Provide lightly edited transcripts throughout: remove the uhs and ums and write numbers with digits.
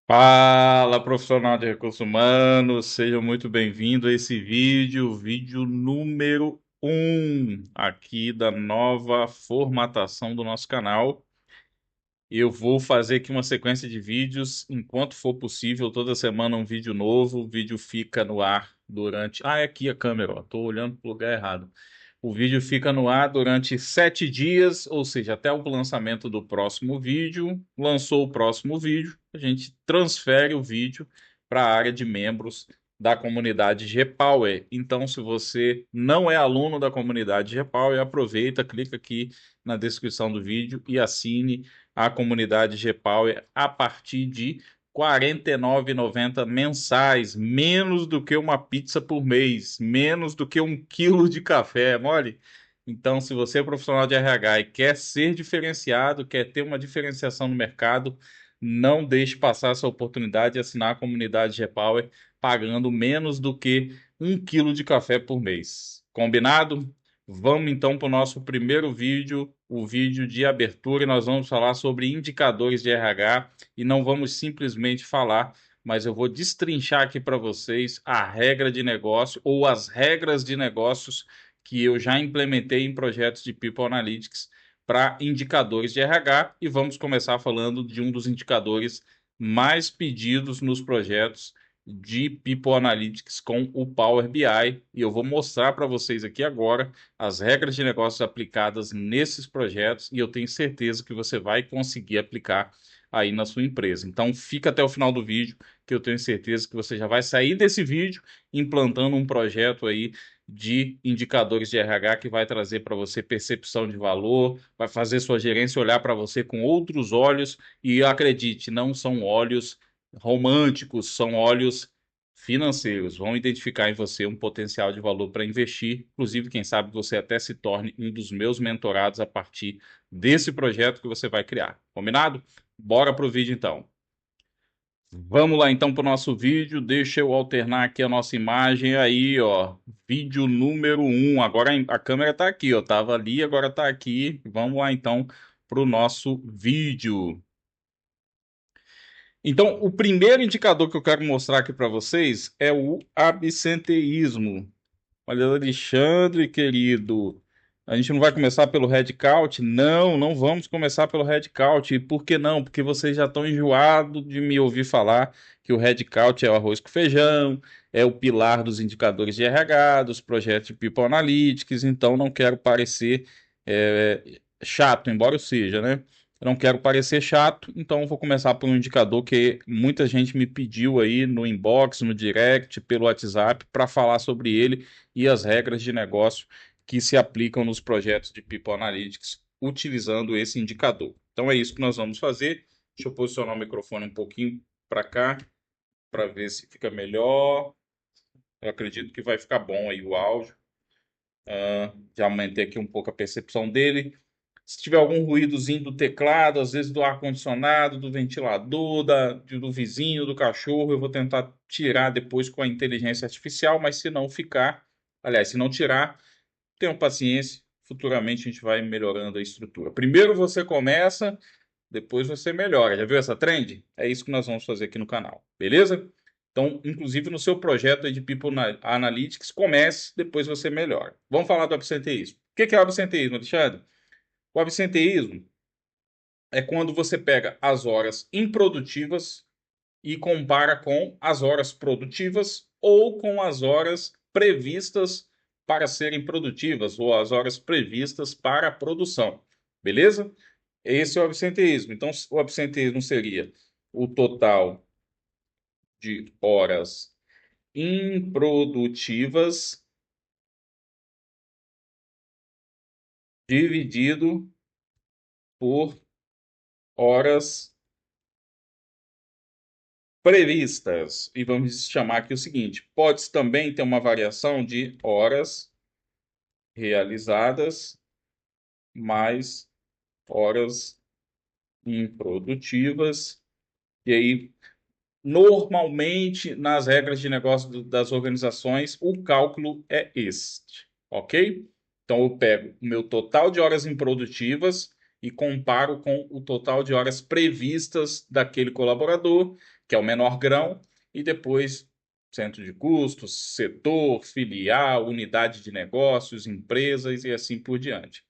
Fala, profissional de recursos humanos, seja muito bem-vindo a esse vídeo, vídeo número aqui da nova formatação do nosso canal. Eu vou fazer aqui uma sequência de vídeos, enquanto for possível, toda semana um vídeo novo, o vídeo fica no ar durante... Ah, é aqui a câmera, ó, tô olhando para o lugar errado. O vídeo fica no ar durante 7 dias, ou seja, até o lançamento do próximo vídeo. Lançou o próximo vídeo, a gente transfere o vídeo para a área de membros da comunidade Gpower. Então, se você não é aluno da comunidade Gpower, aproveita, clica aqui na descrição do vídeo e assine a comunidade Gpower a partir de R$ 49,90 mensais, menos do que uma pizza por mês, menos do que 1 quilo de café, mole? Então, se você é profissional de RH e quer ser diferenciado, quer ter uma diferenciação no mercado, não deixe passar essa oportunidade de assinar a comunidade Gpower pagando menos do que 1 quilo de café por mês. Combinado? Vamos então para o nosso primeiro vídeo, o vídeo de abertura, e nós vamos falar sobre indicadores de RH e não vamos simplesmente falar, mas eu vou destrinchar aqui para vocês a regra de negócio ou as regras de negócios que eu já implementei em projetos de People Analytics para indicadores de RH e vamos começar falando de um dos indicadores mais pedidos nos projetos de People Analytics com o Power BI e eu vou mostrar para vocês aqui agora as regras de negócios aplicadas nesses projetos e eu tenho certeza que você vai conseguir aplicar aí na sua empresa. Então fica até o final do vídeo que eu tenho certeza que você já vai sair desse vídeo implantando um projeto aí de indicadores de RH que vai trazer para você percepção de valor, vai fazer sua gerência olhar para você com outros olhos e acredite, não são olhos românticos, são olhos financeiros. Vão identificar em você um potencial de valor para investir. Inclusive, quem sabe você até se torne um dos meus mentorados a partir desse projeto que você vai criar. Combinado? Bora pro vídeo então. Vamos lá então para o nosso vídeo. Deixa eu alternar aqui a nossa imagem aí, ó. Vídeo número 1. Agora a câmera está aqui, ó. Tava ali, agora está aqui. Vamos lá então para o nosso vídeo. Então, o primeiro indicador que eu quero mostrar aqui para vocês é o absenteísmo. Olha, Alexandre, querido, a gente não vai começar pelo headcount? Não, não vamos começar pelo headcount. E por que não? Porque vocês já estão enjoados de me ouvir falar que o headcount é o arroz com feijão, é o pilar dos indicadores de RH, dos projetos de People Analytics, então não quero parecer chato, embora eu seja, né? Eu não quero parecer chato, então vou começar por um indicador que muita gente me pediu aí no inbox, no direct, pelo WhatsApp, para falar sobre ele e as regras de negócio que se aplicam nos projetos de People Analytics utilizando esse indicador. Então é isso que nós vamos fazer. Deixa eu posicionar o microfone um pouquinho para cá para ver se fica melhor. Eu acredito que vai ficar bom aí o áudio. Já aumentei aqui um pouco a percepção dele. Se tiver algum ruídozinho do teclado, às vezes do ar-condicionado, do ventilador, do vizinho, do cachorro, eu vou tentar tirar depois com a inteligência artificial, mas se não ficar, aliás, se não tirar, tenham paciência, futuramente a gente vai melhorando a estrutura. Primeiro você começa, depois você melhora. Já viu essa trend? É isso que nós vamos fazer aqui no canal, beleza? Então, inclusive no seu projeto aí de People Analytics, comece, depois você melhora. Vamos falar do absenteísmo. O que é o absenteísmo, Alexandre? O absenteísmo é quando você pega as horas improdutivas e compara com as horas produtivas ou com as horas previstas para serem produtivas ou as horas previstas para a produção. Beleza? Esse é o absenteísmo. Então, o absenteísmo seria o total de horas improdutivas dividido por horas previstas. E vamos chamar aqui o seguinte: pode também ter uma variação de horas realizadas mais horas improdutivas. E aí, normalmente, nas regras de negócio das organizações, o cálculo é este, ok? Então, eu pego o meu total de horas improdutivas e comparo com o total de horas previstas daquele colaborador, que é o menor grão, e depois centro de custos, setor, filial, unidade de negócios, empresas e assim por diante.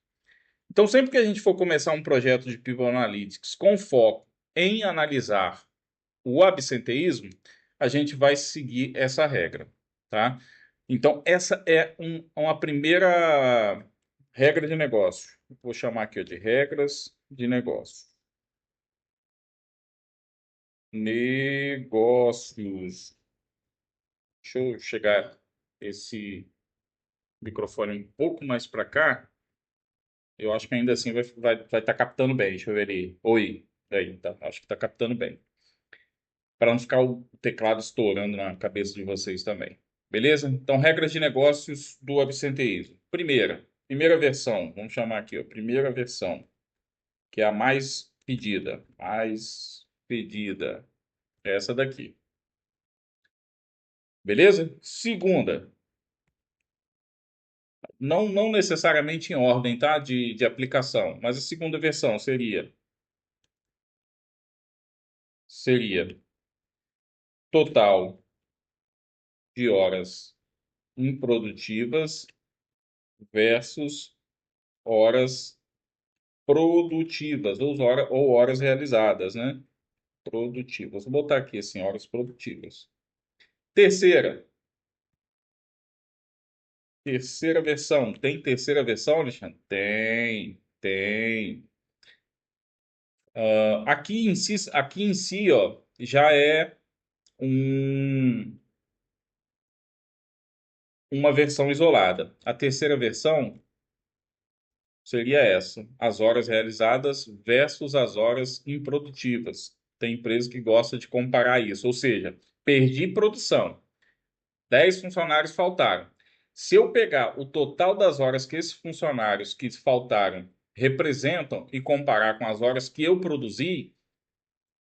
Então, sempre que a gente for começar um projeto de People Analytics com foco em analisar o absenteísmo, a gente vai seguir essa regra, tá? Então, essa é uma primeira regra de negócio. Vou chamar aqui de regras de negócio. Negócios. Deixa eu chegar esse microfone um pouco mais para cá. Eu acho que ainda assim vai estar captando bem. Deixa eu ver ali. Oi. Aí, tá. Acho que está captando bem. Para não ficar o teclado estourando na cabeça de vocês também. Beleza? Então, regras de negócios do absenteísmo. Primeira versão, vamos chamar aqui, ó, primeira versão, que é a mais pedida. Mais pedida. É essa daqui. Beleza? Segunda, não necessariamente em ordem, tá? De aplicação, mas a segunda versão seria total de horas improdutivas versus horas produtivas, ou horas realizadas, né? Produtivas. Vou botar aqui assim, horas produtivas. Terceira, terceira versão. Tem terceira versão, Alexandre? Tem. Aqui em si, ó, já é uma versão isolada. A terceira versão seria essa: as horas realizadas versus as horas improdutivas. Tem empresa que gosta de comparar isso, ou seja, perdi produção, 10 funcionários faltaram. Se eu pegar o total das horas que esses funcionários que faltaram representam e comparar com as horas que eu produzi,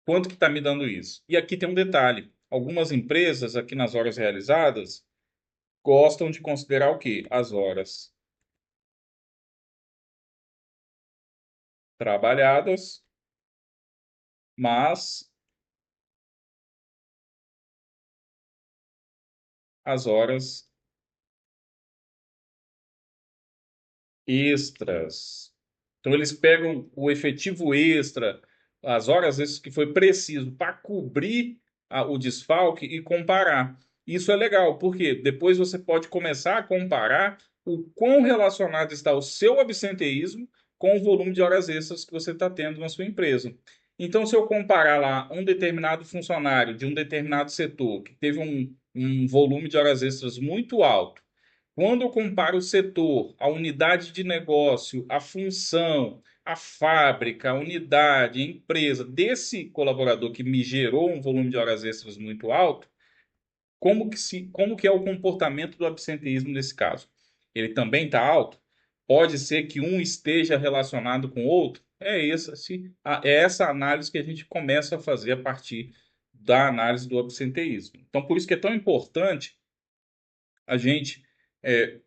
quanto que está me dando isso? E aqui tem um detalhe: algumas empresas, aqui nas horas realizadas, gostam de considerar o quê? As horas trabalhadas, mas as horas extras. Então, eles pegam o efetivo extra, as horas extras que foi preciso para cobrir o desfalque e comparar. Isso é legal, porque depois você pode começar a comparar o quão relacionado está o seu absenteísmo com o volume de horas extras que você está tendo na sua empresa. Então, se eu comparar lá um determinado funcionário de um determinado setor que teve um volume de horas extras muito alto, quando eu comparo o setor, a unidade de negócio, a função, a fábrica, a unidade, a empresa desse colaborador que me gerou um volume de horas extras muito alto, como que é o comportamento do absenteísmo nesse caso? Ele também está alto? Pode ser que um esteja relacionado com o outro? É essa análise que a gente começa a fazer a partir da análise do absenteísmo. Então, por isso que é tão importante a gente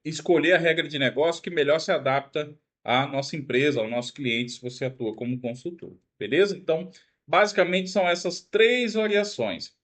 escolher a regra de negócio que melhor se adapta à nossa empresa, ao nosso cliente, se você atua como consultor. Beleza? Então, basicamente são essas três variações.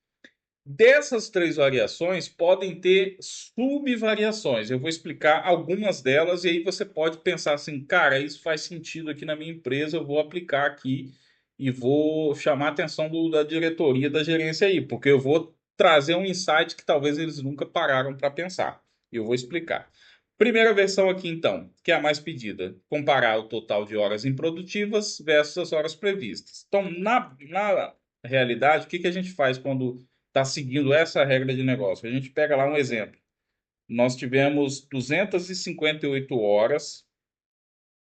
Dessas três variações, podem ter subvariações. Eu vou explicar algumas delas e aí você pode pensar assim, cara, isso faz sentido aqui na minha empresa, eu vou aplicar aqui e vou chamar a atenção da diretoria, da gerência aí, porque eu vou trazer um insight que talvez eles nunca pararam para pensar. E eu vou explicar. Primeira versão aqui, então, que é a mais pedida: comparar o total de horas improdutivas versus as horas previstas. Então, na realidade, o que a gente faz quando está seguindo essa regra de negócio? A gente pega lá um exemplo. Nós tivemos 258 horas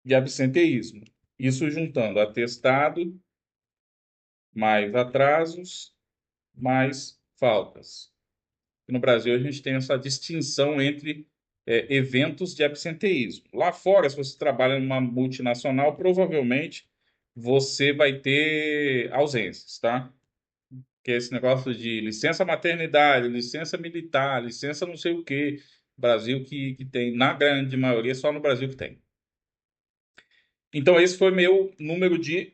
de absenteísmo. Isso juntando atestado, mais atrasos, mais faltas. No Brasil, a gente tem essa distinção entre eventos de absenteísmo. Lá fora, se você trabalha numa multinacional, provavelmente você vai ter ausências, tá? Que é esse negócio de licença maternidade, licença militar, licença não sei o quê. Brasil que tem, na grande maioria, só no Brasil que tem. Então, esse foi meu número de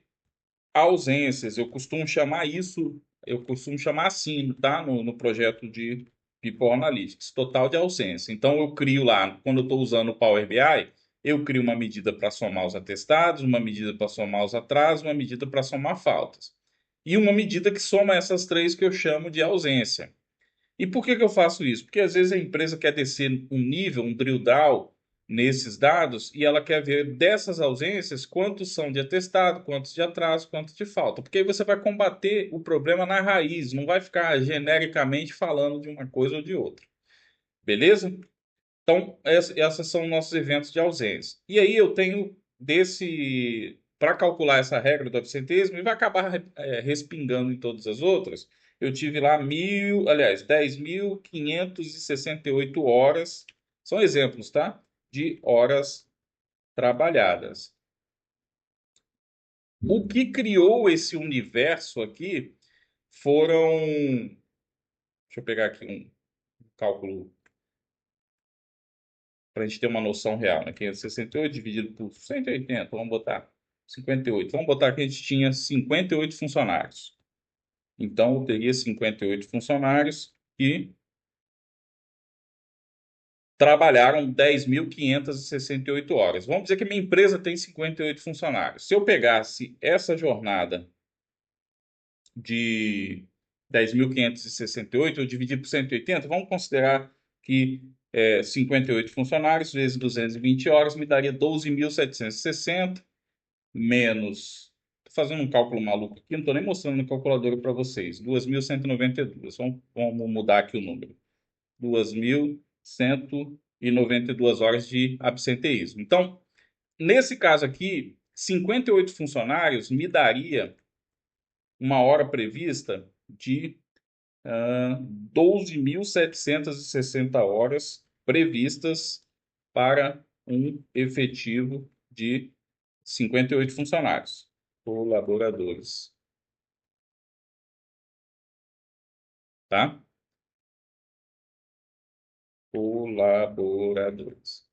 ausências. Eu costumo chamar isso, eu costumo chamar assim, tá? No projeto de People Analytics, total de ausência. Então, eu crio lá, quando eu estou usando o Power BI, eu crio uma medida para somar os atestados, uma medida para somar os atrasos, uma medida para somar faltas. E uma medida que soma essas três que eu chamo de ausência. E por que eu faço isso? Porque às vezes a empresa quer descer um nível, um drill down nesses dados e ela quer ver dessas ausências quantos são de atestado, quantos de atraso, quantos de falta. Porque aí você vai combater o problema na raiz, não vai ficar genericamente falando de uma coisa ou de outra. Beleza? Então, essas são nossos eventos de ausência. E aí eu tenho desse. Para calcular essa regra do absenteísmo, e vai acabar respingando em todas as outras. Eu tive lá 10.568 horas. São exemplos, tá? De horas trabalhadas. O que criou esse universo aqui foram. Deixa eu pegar aqui um cálculo para a gente ter uma noção real, né? 568 dividido por 180, vamos botar 58. Vamos botar que a gente tinha 58 funcionários. Então, eu teria 58 funcionários que trabalharam 10.568 horas. Vamos dizer que minha empresa tem 58 funcionários. Se eu pegasse essa jornada de 10.568, eu dividi por 180, vamos considerar que 58 funcionários vezes 220 horas me daria 12.760 menos. Estou fazendo um cálculo maluco aqui, não estou nem mostrando na calculadora para vocês. 2.192. Vamos mudar aqui o número. 2.192 horas de absenteísmo. Então, nesse caso aqui, 58 funcionários me daria uma hora prevista de 12.760 horas previstas para um efetivo de 58 funcionários, colaboradores, tá? Colaboradores.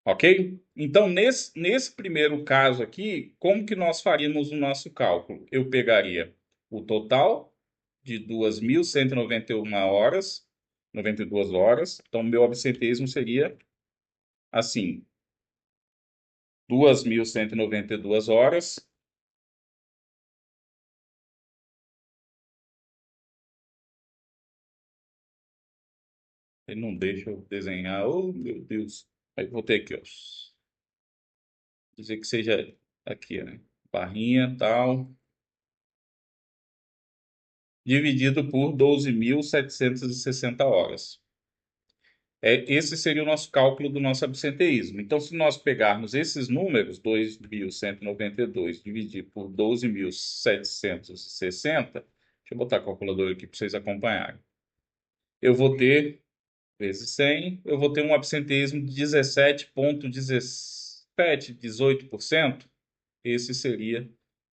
Ok? Então, nesse primeiro caso aqui, como que nós faríamos o nosso cálculo? Eu pegaria o total de 2.191 horas, 92 horas. Então, meu absenteísmo seria assim: 2.192 horas ele não deixa eu desenhar. Oh, meu Deus. Aí vou ter aqui, ó. Dizer que seja aqui, né? Barrinha, tal. Dividido por 12.760 horas. Esse seria o nosso cálculo do nosso absenteísmo. Então, se nós pegarmos esses números, 2.192 dividido por 12.760, deixa eu botar a calculadora aqui para vocês acompanharem. Eu vou ter, vezes 100, eu vou ter um absenteísmo de 17,17, 18%. Esse seria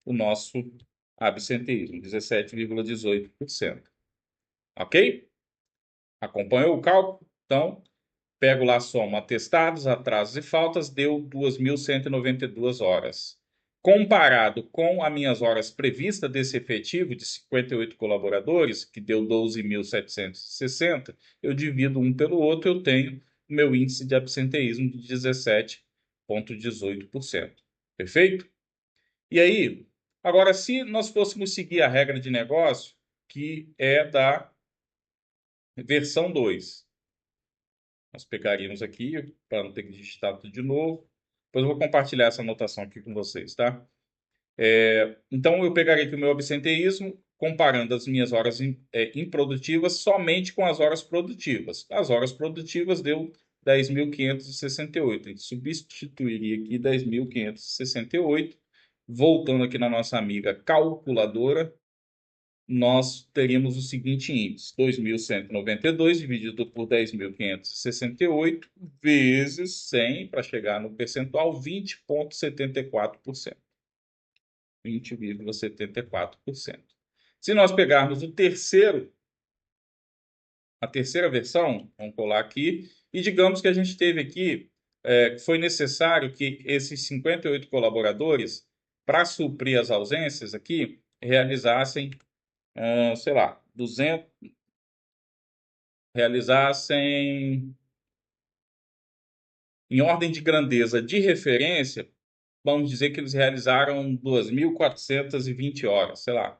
o nosso absenteísmo, 17,18%. Ok? Acompanhou o cálculo? Então, pego lá, somo atestados, atrasos e faltas, deu 2.192 horas. Comparado com as minhas horas previstas desse efetivo de 58 colaboradores, que deu 12.760, eu divido um pelo outro, eu tenho o meu índice de absenteísmo de 17,18%. Perfeito? E aí, agora, se nós fôssemos seguir a regra de negócio, que é da versão 2, nós pegaríamos aqui, para não ter que digitar tudo de novo. Depois eu vou compartilhar essa anotação aqui com vocês, tá? Então, eu pegaria aqui o meu absenteísmo, comparando as minhas horas improdutivas somente com as horas produtivas. As horas produtivas deu 10.568. A gente substituiria aqui 10.568. Voltando aqui na nossa amiga calculadora, nós teríamos o seguinte índice: 2.192 dividido por 10.568 vezes 100 para chegar no percentual 20,74%. 20,74%. Se nós pegarmos a terceira versão, vamos colar aqui, e digamos que a gente teve aqui foi necessário que esses 58 colaboradores, para suprir as ausências aqui, realizassem, sei lá, 200, realizassem, em ordem de grandeza de referência, vamos dizer que eles realizaram 2.420 horas, sei lá,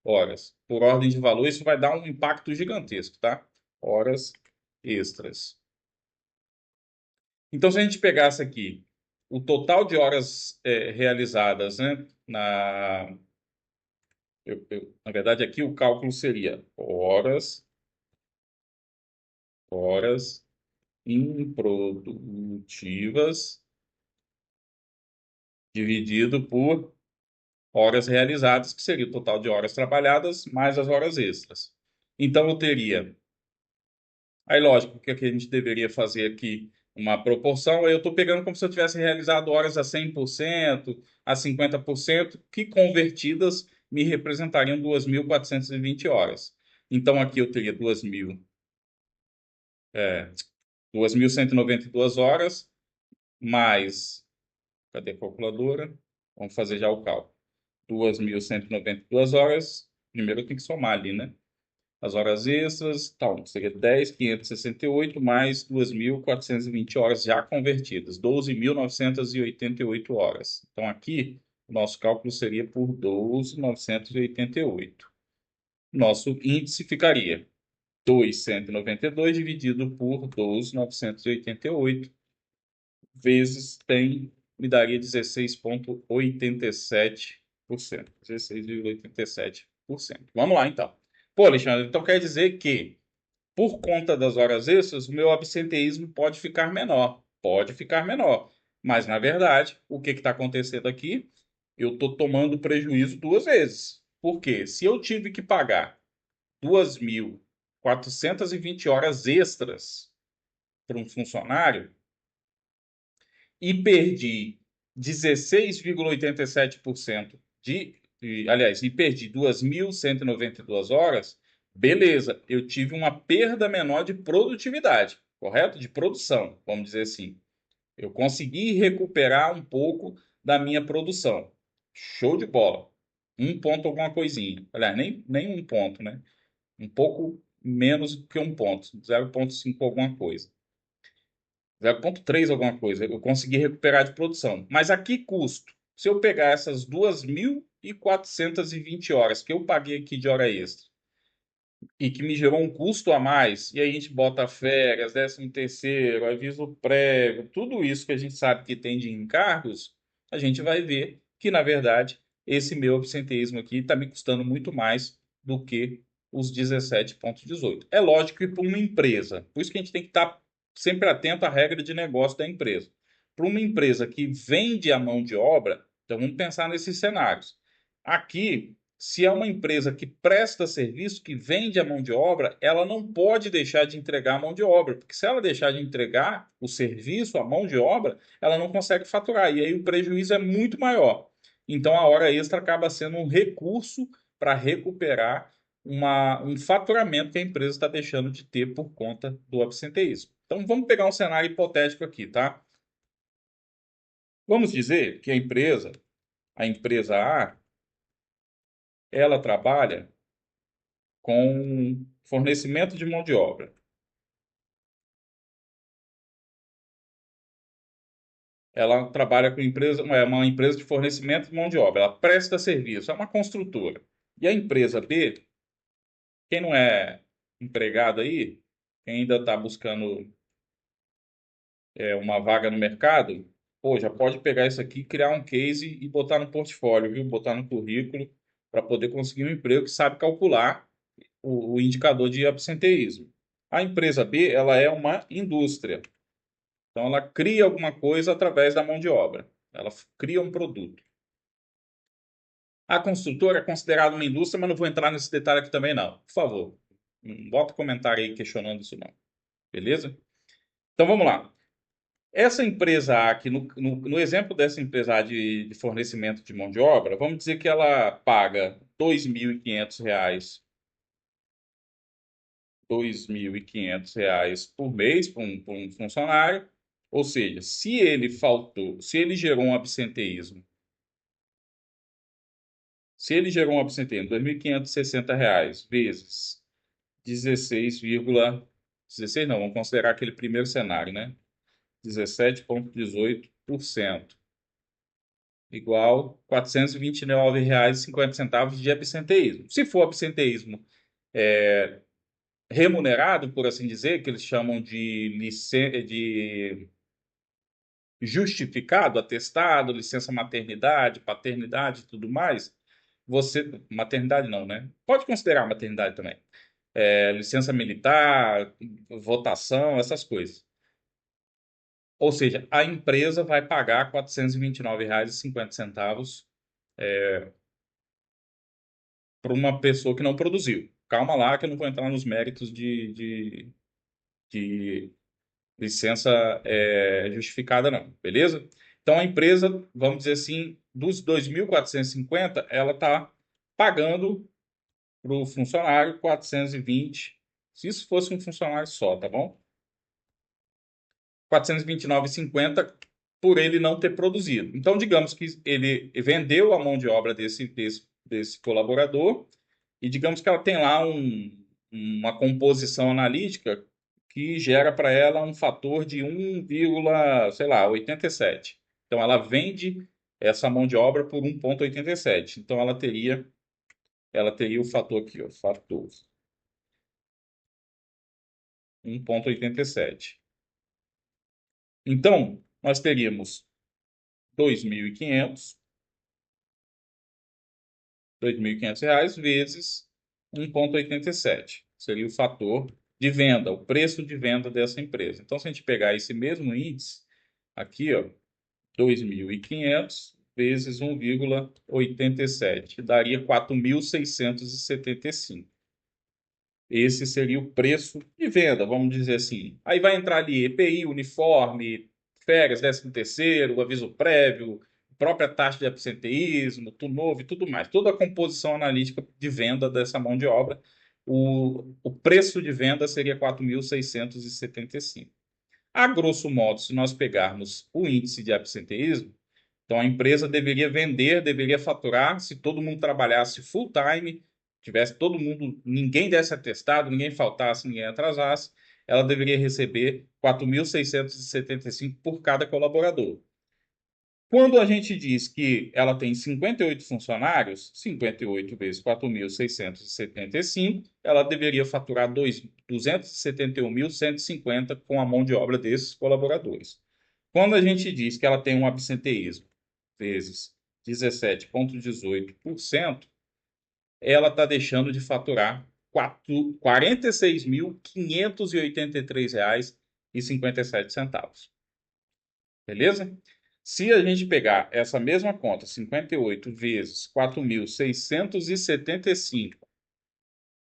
horas. Por ordem de valor, isso vai dar um impacto gigantesco, tá? Horas extras. Então, se a gente pegasse aqui o total de horas realizadas, né, na verdade, aqui o cálculo seria horas improdutivas dividido por horas realizadas, que seria o total de horas trabalhadas mais as horas extras. Então, eu teria. Aí, lógico, o que a gente deveria fazer aqui? Uma proporção, aí eu estou pegando como se eu tivesse realizado horas a 100%, a 50%, que convertidas me representariam 2.420 horas. Então, aqui eu teria 2.192 horas, mais. Cadê a calculadora? Vamos fazer já o cálculo. 2.192 horas. Primeiro eu tenho que somar ali, né? As horas extras, então, seria 10.568 mais 2.420 horas já convertidas, 12.988 horas. Então, aqui, o nosso cálculo seria por 12.988. Nosso índice ficaria 2.192 dividido por 12.988 vezes tem, me daria 16,87%. 16,87%. Vamos lá, então. Pô, Alexandre, então quer dizer que, por conta das horas extras, o meu absenteísmo pode ficar menor. Pode ficar menor. Mas, na verdade, o que está acontecendo aqui? Eu estou tomando prejuízo duas vezes. Por quê? Se eu tive que pagar 2.420 horas extras para um funcionário, e perdi 16,87% aliás, e perdi 2.192 horas, beleza, eu tive uma perda menor de produtividade, correto? De produção, vamos dizer assim. Eu consegui recuperar um pouco da minha produção. Show de bola. Um ponto alguma coisinha. Aliás, nem um ponto, né? Um pouco menos que um ponto. 0,5 alguma coisa. 0,3 alguma coisa, eu consegui recuperar de produção. Mas a que custo? Se eu pegar essas 2.420 horas que eu paguei aqui de hora extra e que me gerou um custo a mais, e aí a gente bota férias, 13º, aviso prévio, tudo isso que a gente sabe que tem de encargos, a gente vai ver que, na verdade, esse meu absenteísmo aqui está me custando muito mais do que os 17,18. É lógico que para uma empresa, por isso que a gente tem que estar sempre atento à regra de negócio da empresa. Para uma empresa que vende a mão de obra, então vamos pensar nesses cenários. Aqui, se é uma empresa que presta serviço, que vende a mão de obra, ela não pode deixar de entregar a mão de obra, porque se ela deixar de entregar o serviço, a mão de obra, ela não consegue faturar, e aí o prejuízo é muito maior. Então a hora extra acaba sendo um recurso para recuperar um faturamento que a empresa está deixando de ter por conta do absenteísmo. Então vamos pegar um cenário hipotético aqui, tá? Vamos dizer que a empresa A, ela trabalha com fornecimento de mão de obra. Ela trabalha com uma empresa de fornecimento de mão de obra. Ela presta serviço, é uma construtora. E a empresa B, quem não é empregado aí, quem ainda está buscando uma vaga no mercado, pô, já pode pegar isso aqui, criar um case e botar no portfólio, viu? Botar no currículo para poder conseguir um emprego que sabe calcular o indicador de absenteísmo. A empresa B, ela é uma indústria. Então, ela cria alguma coisa através da mão de obra. Ela cria um produto. A construtora é considerada uma indústria, mas não vou entrar nesse detalhe aqui também, não. Por favor, não bota comentário aí questionando isso, não. Beleza? Então, vamos lá. Essa empresa A, aqui, no exemplo dessa empresa A de fornecimento de mão de obra, vamos dizer que ela paga R$ 2.500, R$ 2.500 por mês para um funcionário, Ou seja, se ele faltou, se ele gerou um absenteísmo, R$ 2.560 vezes 16 não, vamos considerar aquele primeiro cenário, né? 17,18%, igual R$ 429,50 de absenteísmo. Se for absenteísmo remunerado, por assim dizer, que eles chamam de justificado, atestado, licença maternidade, paternidade e tudo mais, maternidade não, né? Pode considerar maternidade também. Licença militar, votação, essas coisas. Ou seja, a empresa vai pagar R$ 429,50 para uma pessoa que não produziu. Calma lá, que eu não vou entrar nos méritos de licença justificada, não, beleza? Então, a empresa, vamos dizer assim, dos 2.450, ela está pagando para o funcionário 420, se isso fosse um funcionário só, tá bom? 429,50 por ele não ter produzido. Então, digamos que ele vendeu a mão de obra desse colaborador e digamos que ela tem lá uma composição analítica que gera para ela um fator de 1,87. Então, ela vende essa mão de obra por 1,87. Então, ela teria o fator aqui, ó, fator 1,87. Então, nós teríamos 2.500 R$ 2.500 vezes 1,87. Seria o fator de venda, o preço de venda dessa empresa. Então, se a gente pegar esse mesmo índice, aqui, ó, 2.500 vezes 1,87, daria 4.675. Esse seria o preço de venda, vamos dizer assim. Aí vai entrar ali EPI, uniforme, férias, 13º, aviso prévio, própria taxa de absenteísmo, turnover e tudo mais. Toda a composição analítica de venda dessa mão de obra. O preço de venda seria 4.675. A grosso modo, se nós pegarmos o índice de absenteísmo, então a empresa deveria vender, deveria faturar, se todo mundo trabalhasse full time, tivesse todo mundo, ninguém desse atestado, ninguém faltasse, ninguém atrasasse, ela deveria receber 4.675 por cada colaborador. Quando a gente diz que ela tem 58 funcionários, 58 vezes 4.675, ela deveria faturar 271.150 com a mão de obra desses colaboradores. Quando a gente diz que ela tem um absenteísmo vezes 17,18%, ela está deixando de faturar R$ 46.583,57. Beleza? Se a gente pegar essa mesma conta, 58 vezes 4.675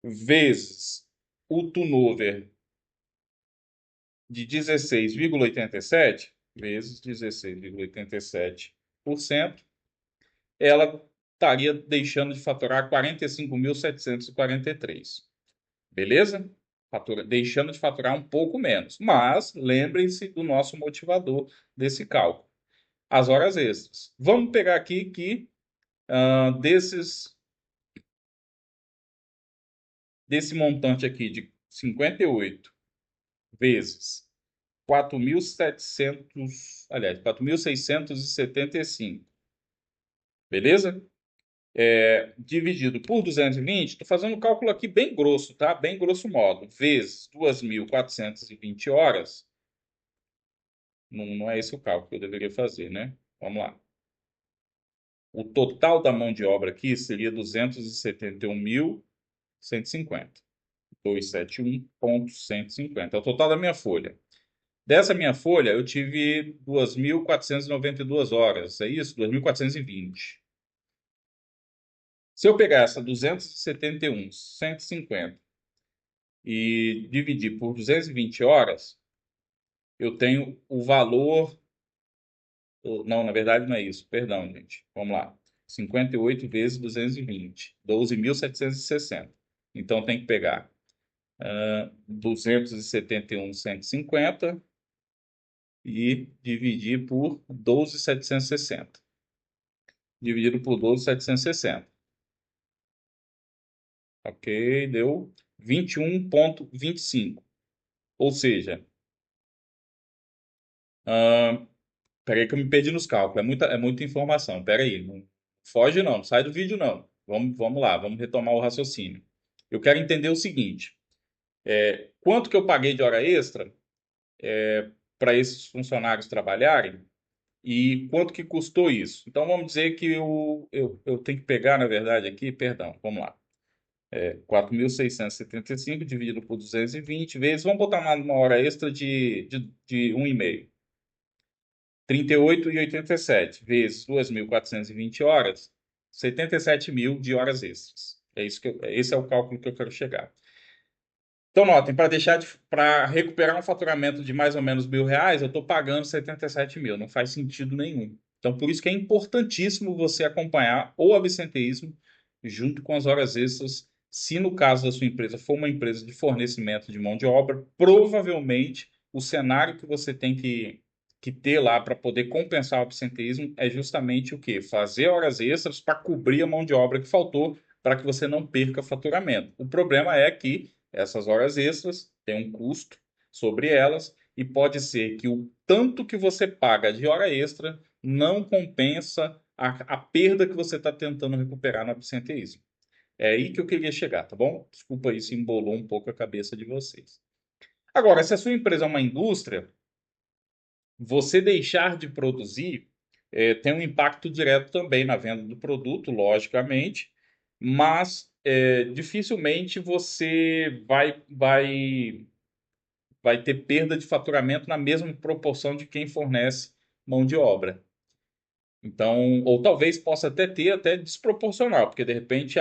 vezes o turnover de 16,87, vezes 16,87%, ela estaria deixando de faturar 45.743. Beleza? Deixando de faturar um pouco menos. Mas lembrem-se do nosso motivador desse cálculo. As horas extras. Vamos pegar aqui que desse montante aqui de 58 vezes 4.700, aliás, 4.675, beleza? Dividido por 220, estou fazendo um cálculo aqui bem grosso, tá? Bem grosso modo, vezes 2.420 horas, não é esse o cálculo que eu deveria fazer, né? Vamos lá. O total da mão de obra aqui seria 271.150. 271.150. É o total da minha folha. Dessa minha folha, eu tive 2.492 horas. É isso? 2.420. Se eu pegar essa 271.150 e dividir por 220 horas, eu tenho o valor. Não, na verdade não é isso. Perdão, gente. Vamos lá. 58 vezes 220. 12.760. Então tem que pegar 271.150 e dividir por 12.760. Dividido por 12.760. Ok, deu 21,25. Ou seja, peraí que eu me perdi nos cálculos. É muita informação. Peraí, não foge não sai do vídeo não. Vamos lá, vamos retomar o raciocínio. Eu quero entender o seguinte: quanto que eu paguei de hora extra para esses funcionários trabalharem e quanto que custou isso? Então vamos dizer que eu tenho que pegar, na verdade, aqui, perdão, vamos lá. 4.675 dividido por 220 vezes, vamos botar uma hora extra de 1,5. 38,87 vezes 2.420 horas, 77 mil de horas extras. Esse é o cálculo que eu quero chegar. Então, notem, para recuperar um faturamento de mais ou menos R$ 1.000, eu estou pagando 77 mil. Não faz sentido nenhum. Então, por isso que é importantíssimo você acompanhar o absenteísmo junto com as horas extras. Se no caso da sua empresa for uma empresa de fornecimento de mão de obra, provavelmente o cenário que você tem que ter lá para poder compensar o absenteísmo é justamente o quê? Fazer horas extras para cobrir a mão de obra que faltou para que você não perca faturamento. O problema é que essas horas extras têm um custo sobre elas e pode ser que o tanto que você paga de hora extra não compensa a perda que você está tentando recuperar no absenteísmo. É aí que eu queria chegar, tá bom? Desculpa aí se embolou um pouco a cabeça de vocês. Agora, se a sua empresa é uma indústria, você deixar de produzir tem um impacto direto também na venda do produto, logicamente, mas dificilmente você vai ter perda de faturamento na mesma proporção de quem fornece mão de obra. Então, ou talvez possa até ter até desproporcional, porque de repente,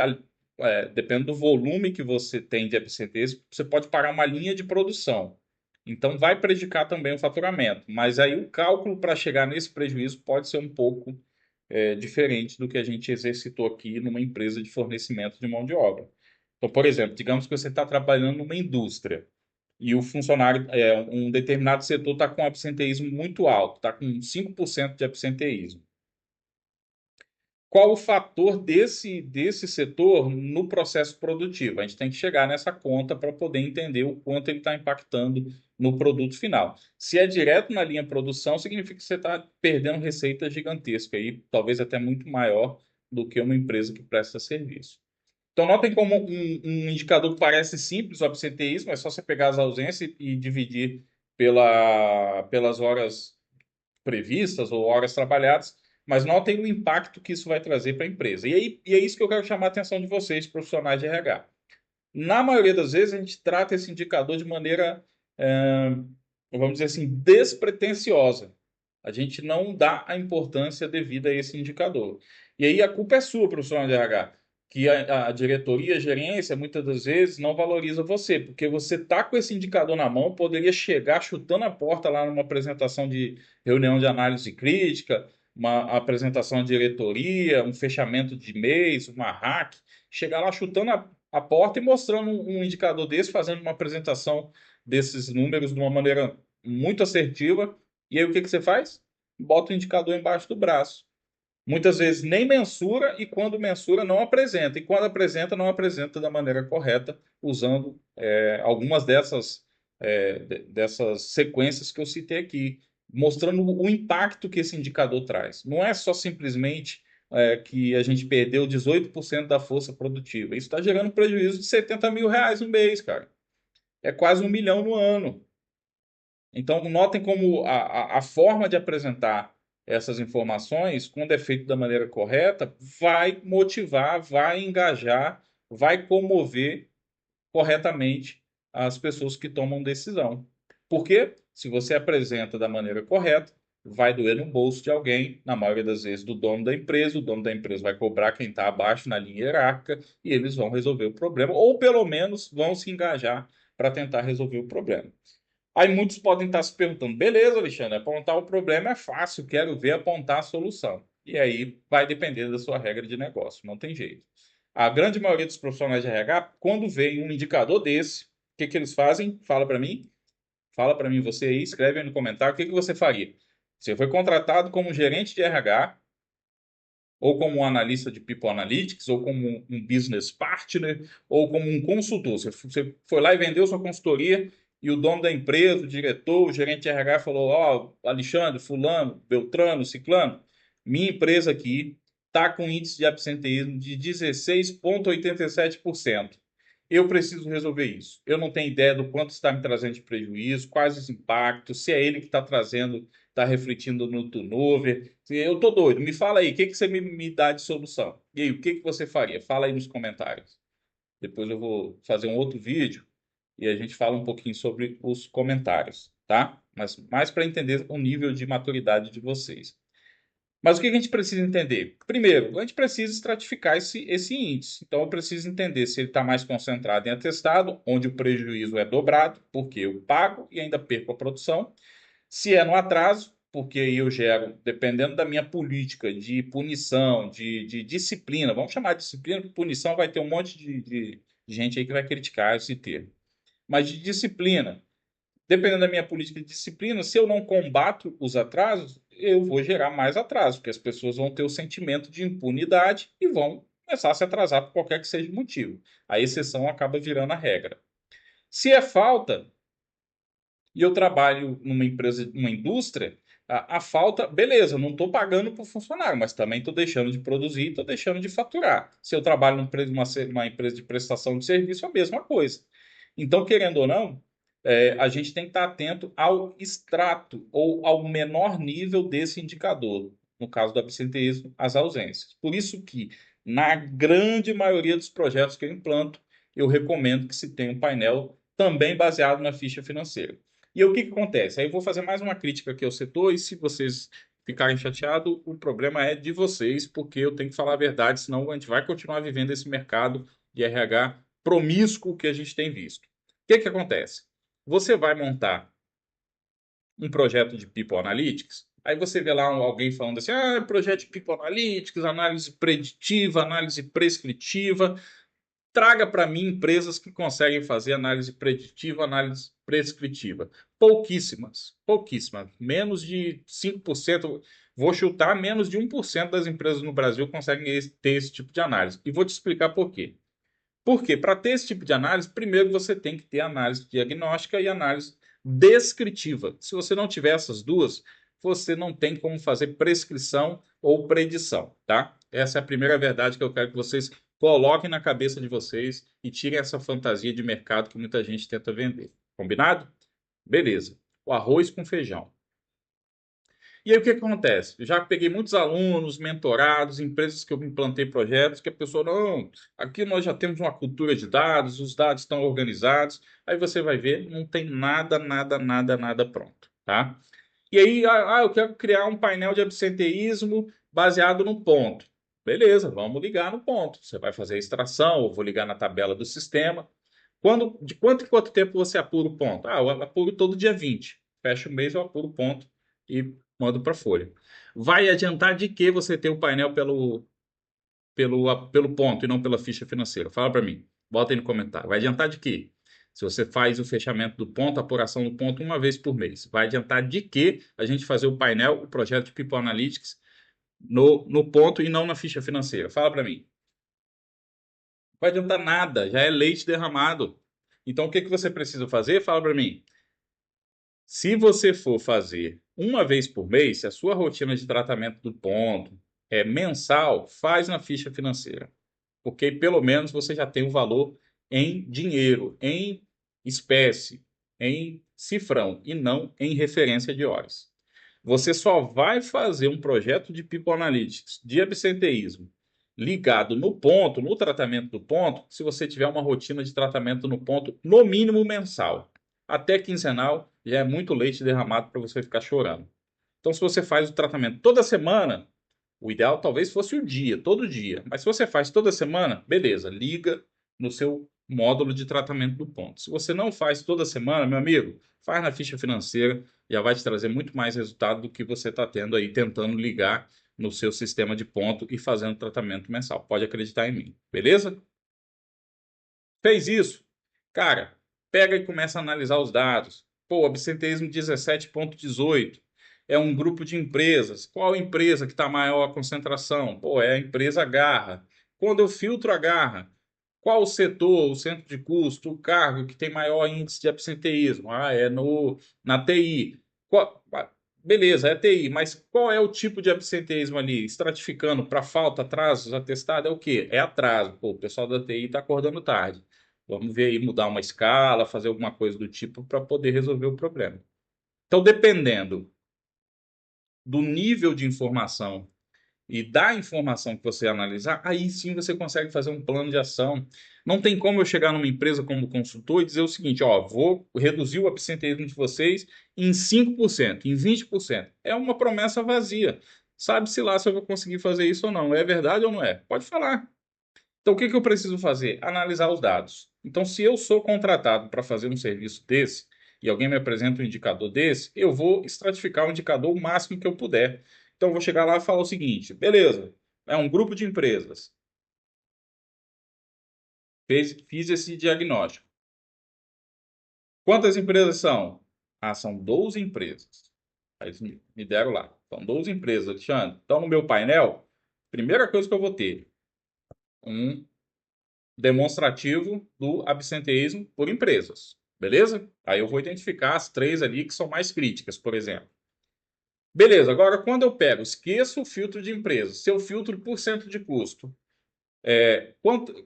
depende do volume que você tem de absenteísmo, você pode parar uma linha de produção. Então, vai prejudicar também o faturamento. Mas aí o cálculo para chegar nesse prejuízo pode ser um pouco diferente do que a gente exercitou aqui numa empresa de fornecimento de mão de obra. Então, por exemplo, digamos que você está trabalhando numa indústria e o funcionário, um determinado setor está com absenteísmo muito alto, está com 5% de absenteísmo. Qual o fator desse setor no processo produtivo? A gente tem que chegar nessa conta para poder entender o quanto ele está impactando no produto final. Se é direto na linha produção, significa que você está perdendo receita gigantesca, aí, talvez até muito maior do que uma empresa que presta serviço. Então, notem como um indicador que parece simples, o absenteísmo, é só você pegar as ausências e dividir pelas horas previstas ou horas trabalhadas, mas notem o impacto que isso vai trazer para a empresa. E é isso que eu quero chamar a atenção de vocês, profissionais de RH. Na maioria das vezes, a gente trata esse indicador de maneira, vamos dizer assim, despretensiosa. A gente não dá a importância devida a esse indicador. E aí a culpa é sua, profissional de RH, que a diretoria, a gerência, muitas das vezes não valoriza você, porque você está com esse indicador na mão, poderia chegar chutando a porta lá numa apresentação de reunião de análise crítica, uma apresentação de diretoria, um fechamento de mês, uma hack, chegar lá chutando a porta e mostrando um indicador desse, fazendo uma apresentação desses números de uma maneira muito assertiva. E aí o que que você faz? Bota o indicador embaixo do braço. Muitas vezes nem mensura e quando mensura não apresenta. E quando apresenta, não apresenta da maneira correta, usando algumas dessas sequências que eu citei aqui, mostrando o impacto que esse indicador traz. Não é só simplesmente que a gente perdeu 18% da força produtiva. Isso está gerando prejuízo de R$ 70.000 no mês, cara. É quase 1 milhão no ano. Então, notem como a forma de apresentar essas informações, quando é feito da maneira correta, vai motivar, vai engajar, vai comover corretamente as pessoas que tomam decisão. Porque, se você apresenta da maneira correta, vai doer no bolso de alguém, na maioria das vezes do dono da empresa, o dono da empresa vai cobrar quem está abaixo na linha hierárquica e eles vão resolver o problema, ou pelo menos vão se engajar para tentar resolver o problema. Aí muitos podem estar se perguntando: beleza, Alexandre, apontar o problema é fácil, quero ver apontar a solução. E aí vai depender da sua regra de negócio, não tem jeito. A grande maioria dos profissionais de RH, quando vê um indicador desse, o que eles fazem? Fala para mim, Fala para mim você aí, escreve aí no comentário o que você faria. Você foi contratado como gerente de RH, ou como um analista de People Analytics, ou como um business partner, ou como um consultor. Você foi lá e vendeu sua consultoria e o dono da empresa, o diretor, o gerente de RH falou: Ó, Alexandre, Fulano, Beltrano, Ciclano, minha empresa aqui está com índice de absenteísmo de 16,87%. Eu preciso resolver isso. Eu não tenho ideia do quanto está me trazendo de prejuízo, quais os impactos, se é ele que está trazendo, está refletindo no turnover. Eu tô doido. Me fala aí, o que você me dá de solução? E aí, o que você faria? Fala aí nos comentários. Depois eu vou fazer um outro vídeo e a gente fala um pouquinho sobre os comentários, tá? Mas mais para entender o nível de maturidade de vocês. Mas o que a gente precisa entender? Primeiro, a gente precisa estratificar esse índice. Então, eu preciso entender se ele está mais concentrado em atestado, onde o prejuízo é dobrado, porque eu pago e ainda perco a produção. Se é no atraso, porque aí eu gero, dependendo da minha política de punição, de disciplina, vamos chamar de disciplina, porque punição vai ter um monte de gente aí que vai criticar esse termo. Mas de disciplina, dependendo da minha política de disciplina, se eu não combato os atrasos, eu vou gerar mais atraso, porque as pessoas vão ter o sentimento de impunidade e vão começar a se atrasar por qualquer que seja o motivo. A exceção acaba virando a regra. Se é falta, e eu trabalho numa empresa, numa indústria, a falta, beleza, eu não estou pagando para o funcionário, mas também estou deixando de produzir, estou deixando de faturar. Se eu trabalho numa empresa de prestação de serviço, é a mesma coisa. Então, querendo ou não, a gente tem que estar atento ao extrato ou ao menor nível desse indicador, no caso do absenteísmo, as ausências. Por isso que, na grande maioria dos projetos que eu implanto, eu recomendo que se tenha um painel também baseado na ficha financeira. E aí, o que acontece? Aí eu vou fazer mais uma crítica aqui ao setor, e se vocês ficarem chateados, o problema é de vocês, porque eu tenho que falar a verdade, senão a gente vai continuar vivendo esse mercado de RH promíscuo que a gente tem visto. O que acontece? Você vai montar um projeto de People Analytics, aí você vê lá alguém falando assim, projeto de People Analytics, análise preditiva, análise prescritiva. Traga para mim empresas que conseguem fazer análise preditiva, análise prescritiva. Pouquíssimas, pouquíssimas. Menos de 5%, vou chutar, menos de 1% das empresas no Brasil conseguem ter esse tipo de análise. E vou te explicar por quê. Porque para ter esse tipo de análise, primeiro você tem que ter análise diagnóstica e análise descritiva. Se você não tiver essas duas, você não tem como fazer prescrição ou predição, tá? Essa é a primeira verdade que eu quero que vocês coloquem na cabeça de vocês e tirem essa fantasia de mercado que muita gente tenta vender. Combinado? Beleza. O arroz com feijão. E aí o que acontece? Eu já peguei muitos alunos, mentorados, empresas que eu implantei projetos, que a pessoa, não, aqui nós já temos uma cultura de dados, os dados estão organizados. Aí você vai ver, não tem nada, nada, nada, nada pronto, tá? E aí, eu quero criar um painel de absenteísmo baseado no ponto. Beleza, vamos ligar no ponto. Você vai fazer a extração, eu vou ligar na tabela do sistema. De quanto em quanto tempo você apura o ponto? Eu apuro todo dia 20. Fecha o mês, eu apuro o ponto e mando para a folha. Vai adiantar de que você ter o painel pelo ponto e não pela ficha financeira? Fala para mim. Bota aí no comentário. Vai adiantar de quê? Se você faz o fechamento do ponto, a apuração do ponto uma vez por mês. Vai adiantar de que a gente fazer o painel, o projeto de People Analytics no ponto e não na ficha financeira? Fala para mim. Não vai adiantar nada, já é leite derramado. Então, o que você precisa fazer? Fala para mim. Se você for fazer uma vez por mês, se a sua rotina de tratamento do ponto é mensal, faz na ficha financeira. Porque pelo menos você já tem o valor em dinheiro, em espécie, em cifrão e não em referência de horas. Você só vai fazer um projeto de People Analytics de absenteísmo ligado no ponto, no tratamento do ponto, se você tiver uma rotina de tratamento no ponto, no mínimo mensal. Até quinzenal já é muito leite derramado para você ficar chorando. Então, se você faz o tratamento toda semana, o ideal talvez fosse o dia, todo dia. Mas se você faz toda semana, beleza, liga no seu módulo de tratamento do ponto. Se você não faz toda semana, meu amigo, faz na ficha financeira, já vai te trazer muito mais resultado do que você está tendo aí tentando ligar no seu sistema de ponto e fazendo tratamento mensal. Pode acreditar em mim, beleza? Fez isso? Cara, pega e começa a analisar os dados. Pô, absenteísmo 17,18. É um grupo de empresas. Qual empresa que está maior a concentração? Pô, é a empresa Garra. Quando eu filtro a Garra, qual o setor, o centro de custo, o cargo que tem maior índice de absenteísmo? Ah, é na TI. Beleza, é TI, mas qual é o tipo de absenteísmo ali? Estratificando para falta, atrasos, atestado, é o quê? É atraso. Pô, o pessoal da TI está acordando tarde. Vamos ver aí, mudar uma escala, fazer alguma coisa do tipo para poder resolver o problema. Então, dependendo do nível de informação e da informação que você analisar, aí sim você consegue fazer um plano de ação. Não tem como eu chegar numa empresa como consultor e dizer o seguinte, ó, vou reduzir o absenteísmo de vocês em 5%, em 20%. É uma promessa vazia. Sabe-se lá se eu vou conseguir fazer isso ou não. É verdade ou não é? Pode falar. Então, o que que eu preciso fazer? Analisar os dados. Então, se eu sou contratado para fazer um serviço desse e alguém me apresenta um indicador desse, eu vou estratificar o indicador o máximo que eu puder. Então, eu vou chegar lá e falar o seguinte: beleza, é um grupo de empresas. Fiz esse diagnóstico. Quantas empresas são? Ah, são 12 empresas. Aí eles me deram lá. São 12 empresas, Alexandre. Então, no meu painel, primeira coisa que eu vou ter, um demonstrativo do absenteísmo por empresas, beleza? Aí eu vou identificar as três ali que são mais críticas, por exemplo. Beleza, agora quando eu pego, esqueço o filtro de empresas, se eu filtro por cento de custo,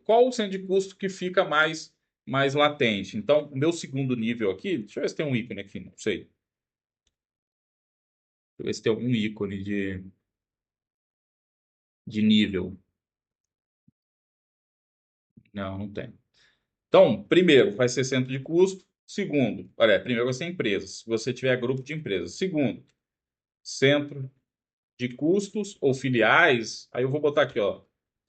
qual o cento de custo que fica mais latente? Então, o meu segundo nível aqui, deixa eu ver se tem um ícone aqui, não sei. Deixa eu ver se tem algum ícone de nível. Não, não tem. Então, primeiro, vai ser centro de custo. Segundo, olha, primeiro vai ser empresas, se você tiver grupo de empresas. Segundo, centro de custos ou filiais. Aí eu vou botar aqui, ó,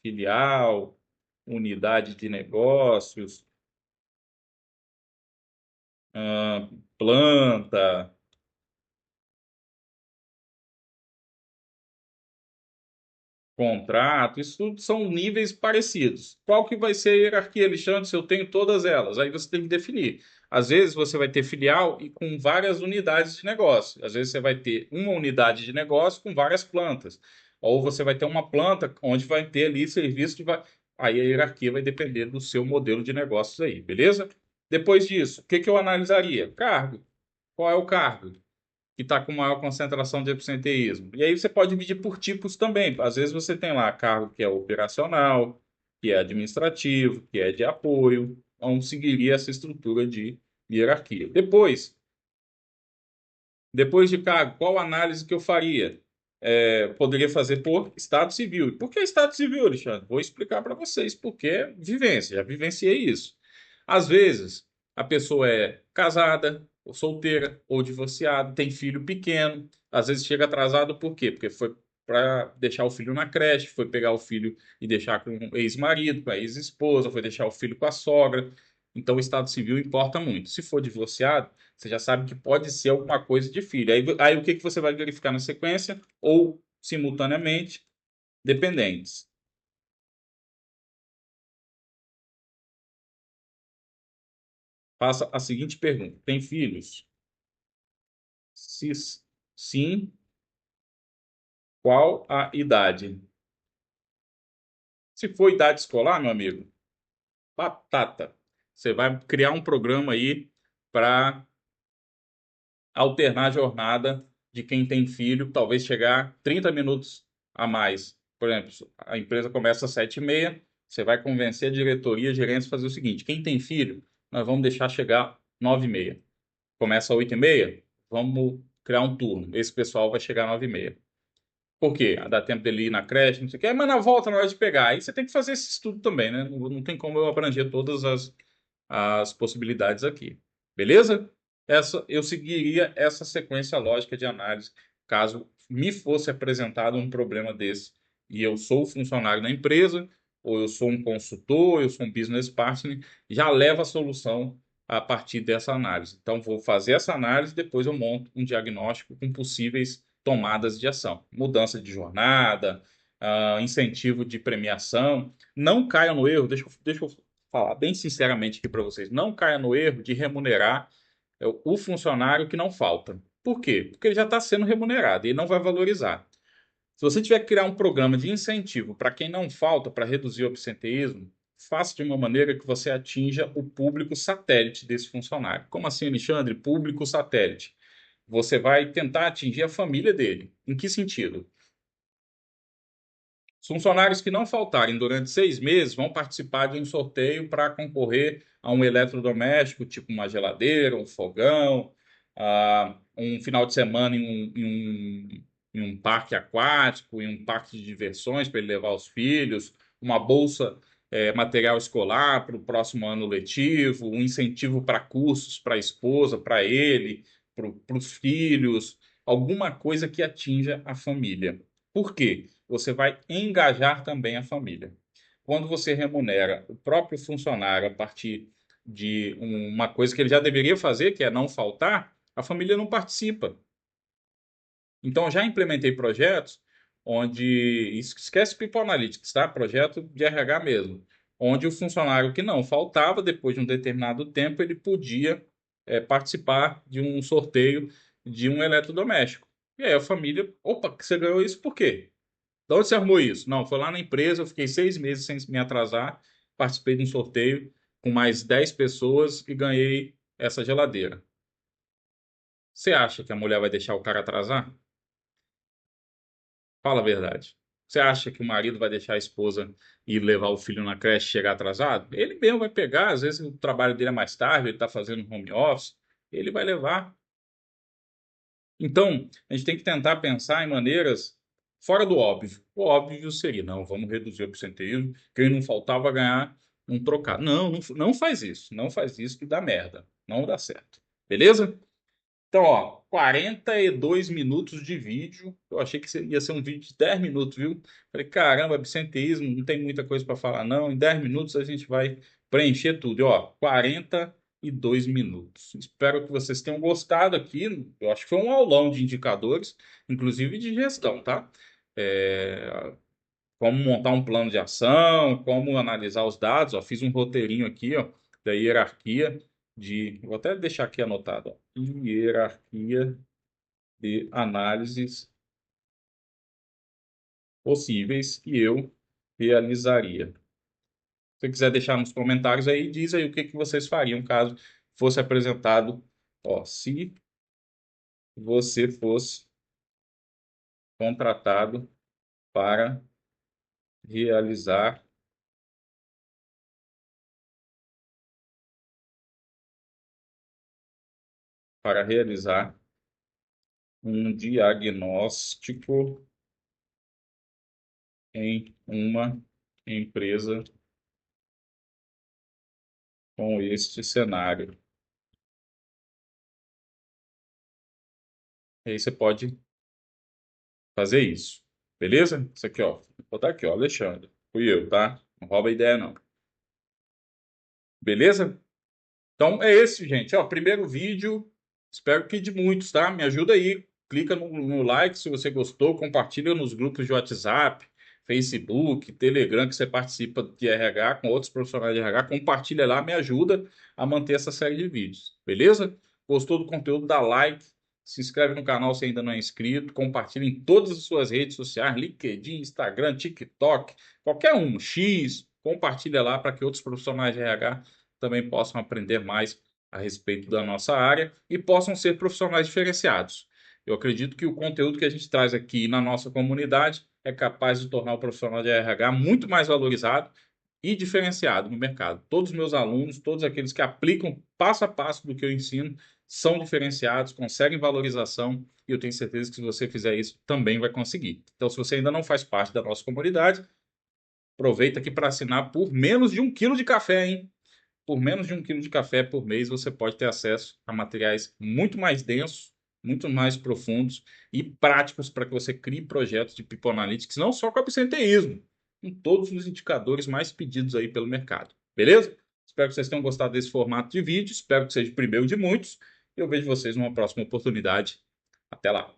filial, unidade de negócios, planta, contrato, isso tudo são níveis parecidos. Qual que vai ser a hierarquia, Alexandre, se eu tenho todas elas? Aí você tem que definir. Às vezes você vai ter filial e com várias unidades de negócio. Às vezes você vai ter uma unidade de negócio com várias plantas. Ou você vai ter uma planta onde vai ter ali serviço de... Aí a hierarquia vai depender do seu modelo de negócios aí, beleza? Depois disso, o que que eu analisaria? Cargo. Qual é o cargo que está com maior concentração de absenteísmo? E aí você pode dividir por tipos também. Às vezes você tem lá cargo que é operacional, que é administrativo, que é de apoio, então seguiria essa estrutura de hierarquia. Depois de cargo, qual análise que eu faria? Poderia fazer por Estado Civil. Por que Estado Civil, Alexandre? Vou explicar para vocês porque é vivência, já vivenciei isso. Às vezes, a pessoa é casada, ou solteira, ou divorciada, tem filho pequeno, às vezes chega atrasado, por quê? Porque foi para deixar o filho na creche, foi pegar o filho e deixar com o ex-marido, com a ex-esposa, foi deixar o filho com a sogra. Então, o Estado Civil importa muito. Se for divorciado, você já sabe que pode ser alguma coisa de filho. Aí o que que você vai verificar na sequência? Ou, simultaneamente, dependentes. Faça a seguinte pergunta: tem filhos? Se sim, qual a idade? Se for idade escolar, meu amigo, batata. Você vai criar um programa aí para alternar a jornada de quem tem filho, talvez chegar 30 minutos a mais. Por exemplo, a empresa começa às 7h30, você vai convencer a diretoria, a gerência a fazer o seguinte: quem tem filho, nós vamos deixar chegar 9h30. Começa às 8h30, vamos criar um turno. Esse pessoal vai chegar às 9h30. Por quê? Dá tempo dele ir na creche, não sei o quê, mas na volta, na hora de pegar. Aí você tem que fazer esse estudo também, né? Não tem como eu abranger todas as possibilidades aqui. Beleza? Eu seguiria essa sequência lógica de análise caso me fosse apresentado um problema desse e eu sou funcionário da empresa, ou eu sou um consultor, eu sou um business partner, já leva a solução a partir dessa análise. Então, vou fazer essa análise, depois eu monto um diagnóstico com possíveis tomadas de ação. Mudança de jornada, incentivo de premiação. Não caia no erro, deixa eu falar bem sinceramente aqui para vocês, não caia no erro de remunerar é o funcionário que não falta. Por quê? Porque ele já está sendo remunerado e ele não vai valorizar. Se você tiver que criar um programa de incentivo para quem não falta, para reduzir o absenteísmo, faça de uma maneira que você atinja o público satélite desse funcionário. Como assim, Alexandre? Público satélite. Você vai tentar atingir a família dele. Em que sentido? Os funcionários que não faltarem durante 6 meses vão participar de um sorteio para concorrer a um eletrodoméstico, tipo uma geladeira, um fogão, um final de semana em um parque aquático, em um parque de diversões para ele levar os filhos, uma bolsa, material escolar para o próximo ano letivo, um incentivo para cursos para a esposa, para ele, para os filhos, alguma coisa que atinja a família. Por quê? Você vai engajar também a família. Quando você remunera o próprio funcionário a partir de uma coisa que ele já deveria fazer, que é não faltar, a família não participa. Então, eu já implementei projetos onde, esquece People Analytics, tá? Projeto de RH mesmo, onde o funcionário que não faltava, depois de um determinado tempo, ele podia participar de um sorteio de um eletrodoméstico. E aí a família, opa, que você ganhou isso por quê? De onde você arrumou isso? Não, foi lá na empresa, eu fiquei 6 meses sem me atrasar, participei de um sorteio com mais 10 pessoas e ganhei essa geladeira. Você acha que a mulher vai deixar o cara atrasar? Fala a verdade. Você acha que o marido vai deixar a esposa ir levar o filho na creche e chegar atrasado? Ele mesmo vai pegar, às vezes o trabalho dele é mais tarde, ele está fazendo home office, ele vai levar. Então, a gente tem que tentar pensar em maneiras fora do óbvio. O óbvio seria, não, vamos reduzir o absenteísmo, quem não faltar vai ganhar um trocado. Não, não, não faz isso. Não faz isso que dá merda. Não dá certo. Beleza? Então, ó, 42 minutos de vídeo. Eu achei que ia ser um vídeo de 10 minutos, viu? Falei, caramba, absenteísmo, não tem muita coisa para falar, não. Em 10 minutos a gente vai preencher tudo. E, ó, 42 minutos. Espero que vocês tenham gostado aqui. Eu acho que foi um aulão de indicadores, inclusive de gestão, tá? É, como montar um plano de ação, como analisar os dados. Ó, fiz um roteirinho aqui, ó, da hierarquia vou até deixar aqui anotado, ó, hierarquia de análises possíveis que eu realizaria. Se você quiser deixar nos comentários aí, diz aí o que que vocês fariam caso fosse apresentado, ó, se você fosse contratado para realizar realizar um diagnóstico em uma empresa com este cenário. E aí você pode fazer isso. Beleza? Isso aqui, ó. Vou botar aqui, ó, Alexandre. Fui eu, tá? Não rouba ideia, não. Beleza? Então é esse, gente. Ó, primeiro vídeo. Espero que de muitos, tá? Me ajuda aí. Clica no like se você gostou. Compartilha nos grupos de WhatsApp, Facebook, Telegram que você participa de RH com outros profissionais de RH. Compartilha lá, me ajuda a manter essa série de vídeos. Beleza? Gostou do conteúdo? Dá like. Se inscreve no canal se ainda não é inscrito. Compartilha em todas as suas redes sociais: LinkedIn, Instagram, TikTok, qualquer um, X. Compartilha lá para que outros profissionais de RH também possam aprender mais a respeito da nossa área e possam ser profissionais diferenciados. Eu acredito que o conteúdo que a gente traz aqui na nossa comunidade é capaz de tornar o profissional de RH muito mais valorizado e diferenciado no mercado. Todos os meus alunos, todos aqueles que aplicam passo a passo do que eu ensino, são diferenciados, conseguem valorização e eu tenho certeza que se você fizer isso, também vai conseguir. Então, se você ainda não faz parte da nossa comunidade, aproveita aqui para assinar por menos de 1 quilo de café, hein? Por menos de 1 quilo de café por mês, você pode ter acesso a materiais muito mais densos, muito mais profundos e práticos para que você crie projetos de People Analytics, não só com absenteísmo, com todos os indicadores mais pedidos aí pelo mercado. Beleza? Espero que vocês tenham gostado desse formato de vídeo, espero que seja o primeiro de muitos. Eu vejo vocês numa próxima oportunidade. Até lá!